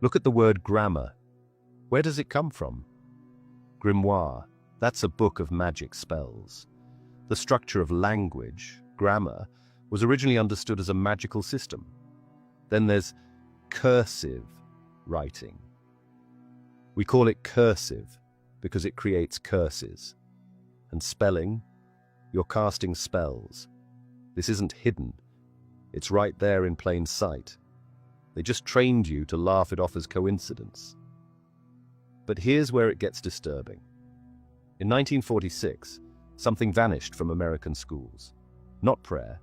Look at the word grammar. Where does it come from? Grimoire, that's a book of magic spells. The structure of language, grammar, was originally understood as a magical system. Then there's cursive writing. We call it cursive because it creates curses. And spelling, you're casting spells. This isn't hidden. It's right there in plain sight. They just trained you to laugh it off as coincidence. But here's where it gets disturbing. In 1946, something vanished from American schools. Not prayer,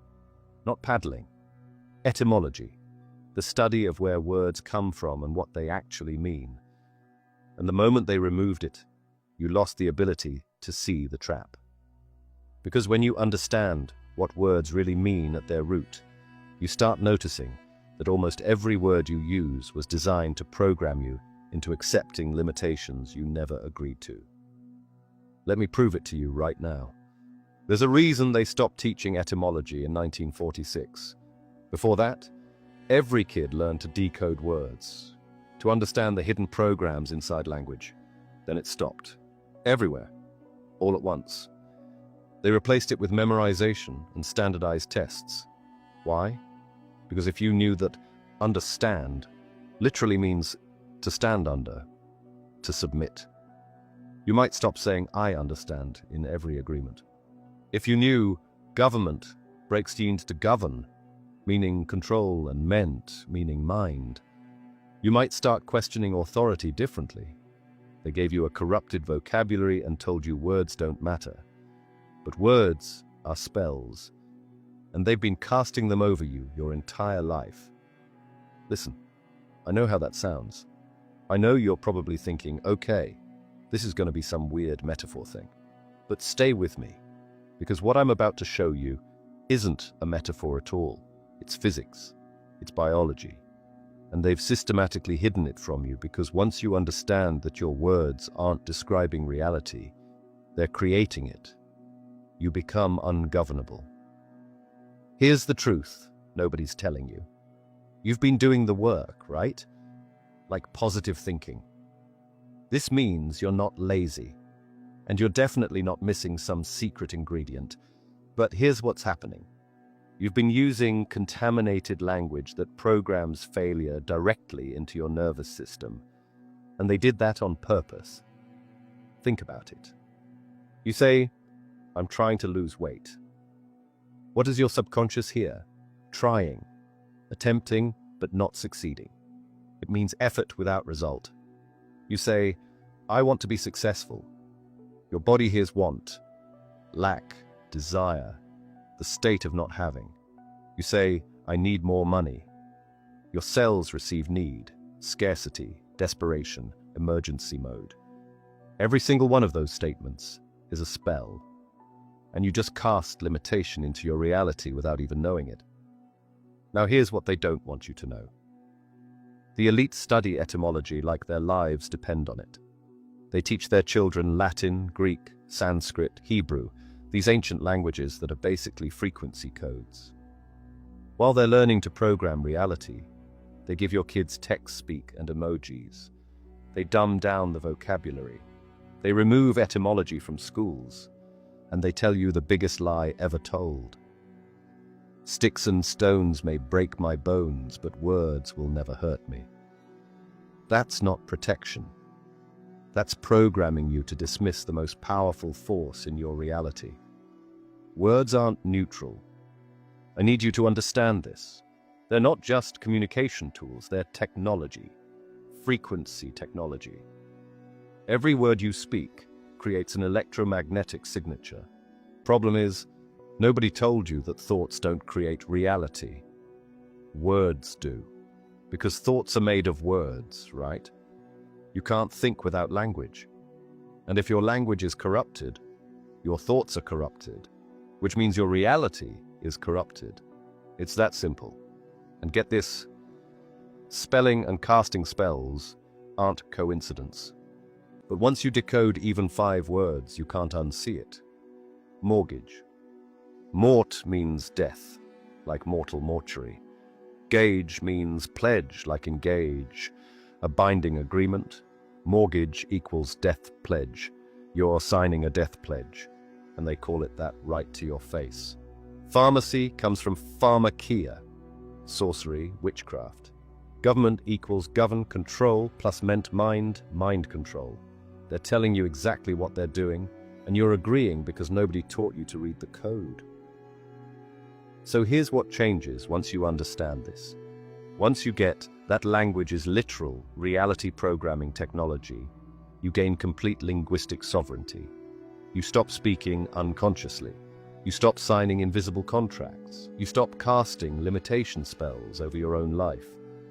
not paddling. Etymology, the study of where words come from and what they actually mean. And the moment they removed it, you lost the ability to see the trap. Because when you understand what words really mean at their root, you start noticing that almost every word you use was designed to program you into accepting limitations you never agreed to. Let me prove it to you right now. There's a reason they stopped teaching etymology in 1946. Before that, every kid learned to decode words, to understand the hidden programs inside language. Then it stopped. Everywhere. All at once. They replaced it with memorization and standardized tests. Why? Because if you knew that understand literally means to stand under, to submit, you might stop saying I understand in every agreement. If you knew government breaks the into govern, meaning control, and ment, meaning mind, you might start questioning authority differently. They gave you a corrupted vocabulary and told you words don't matter. But words are spells, and they've been casting them over you your entire life. Listen, I know how that sounds. I know you're probably thinking, okay, this is going to be some weird metaphor thing. But stay with me, because what I'm about to show you isn't a metaphor at all. It's physics, it's biology, and they've systematically hidden it from you because once you understand that your words aren't describing reality, they're creating it, you become ungovernable. Here's the truth nobody's telling you. You've been doing the work, right? Like positive thinking. This means you're not lazy, and you're definitely not missing some secret ingredient. But here's what's happening. You've been using contaminated language that programs failure directly into your nervous system, and they did that on purpose. Think about it. You say, I'm trying to lose weight. What does your subconscious hear? Trying, attempting, but not succeeding. It means effort without result. You say, I want to be successful. Your body hears want, lack, desire, the state of not having. You say, I need more money. Your cells receive need, scarcity, desperation, emergency mode. Every single one of those statements is a spell, and you just cast limitation into your reality without even knowing it. Now here's what they don't want you to know. The elite study etymology like their lives depend on it. They teach their children Latin, Greek, Sanskrit, Hebrew, these ancient languages that are basically frequency codes. While they're learning to program reality, they give your kids text speak and emojis. They dumb down the vocabulary. They remove etymology from schools, and they tell you the biggest lie ever told. Sticks and stones may break my bones, but words will never hurt me. That's not protection. That's programming you to dismiss the most powerful force in your reality. Words aren't neutral. I need you to understand this. They're not just communication tools, they're technology, frequency technology. Every word you speak creates an electromagnetic signature. Problem is, nobody told you that thoughts don't create reality. Words do. Because thoughts are made of words, right? You can't think without language. And if your language is corrupted, your thoughts are corrupted, which means your reality is corrupted. It's that simple. And get this, spelling and casting spells aren't coincidence. But once you decode even 5 words, you can't unsee it. Mortgage. Mort means death, like mortal mortuary. Gauge means pledge, like engage. A binding agreement. Mortgage equals death pledge. You're signing a death pledge, and they call it that right to your face. Pharmacy comes from pharmakia, sorcery, witchcraft. Government equals govern, control, plus meant mind, mind control. They're telling you exactly what they're doing, and you're agreeing because nobody taught you to read the code. So here's what changes once you understand this. Once you get that language is literal, reality programming technology, you gain complete linguistic sovereignty. You stop speaking unconsciously. You stop signing invisible contracts. You stop casting limitation spells over your own life.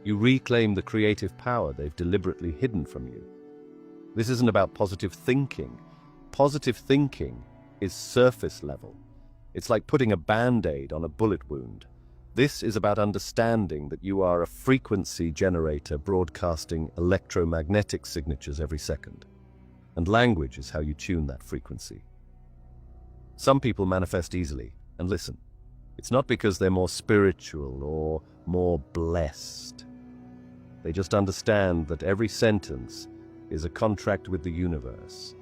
You reclaim the creative power they've deliberately hidden from you. This isn't about positive thinking. Positive thinking is surface level. It's like putting a band-aid on a bullet wound. This is about understanding that you are a frequency generator broadcasting electromagnetic signatures every second. And language is how you tune that frequency. Some people manifest easily, and listen, it's not because they're more spiritual or more blessed. They just understand that every sentence is a contract with the universe,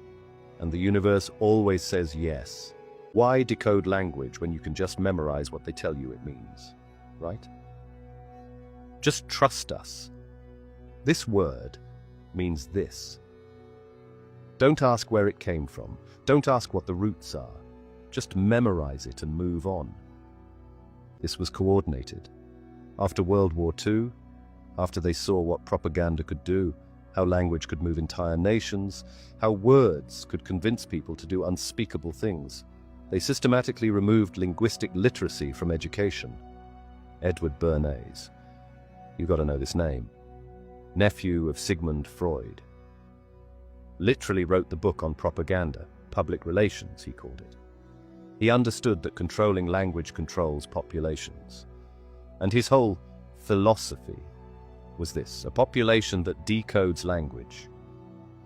and the universe always says yes. Why decode language when you can just memorize what they tell you it means, right? Just trust us. This word means this. Don't ask where it came from. Don't ask what the roots are. Just memorize it and move on. This was coordinated. After World War II, after they saw what propaganda could do, how language could move entire nations, how words could convince people to do unspeakable things, they systematically removed linguistic literacy from education. Edward Bernays. You've got to know this name. Nephew of Sigmund Freud. Literally wrote the book on propaganda, public relations, he called it. He understood that controlling language controls populations. And his whole philosophy was this: a population that decodes language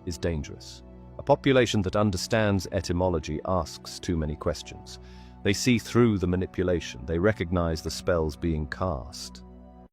is dangerous. A population that understands etymology asks too many questions. They see through the manipulation. They recognize the spells being cast.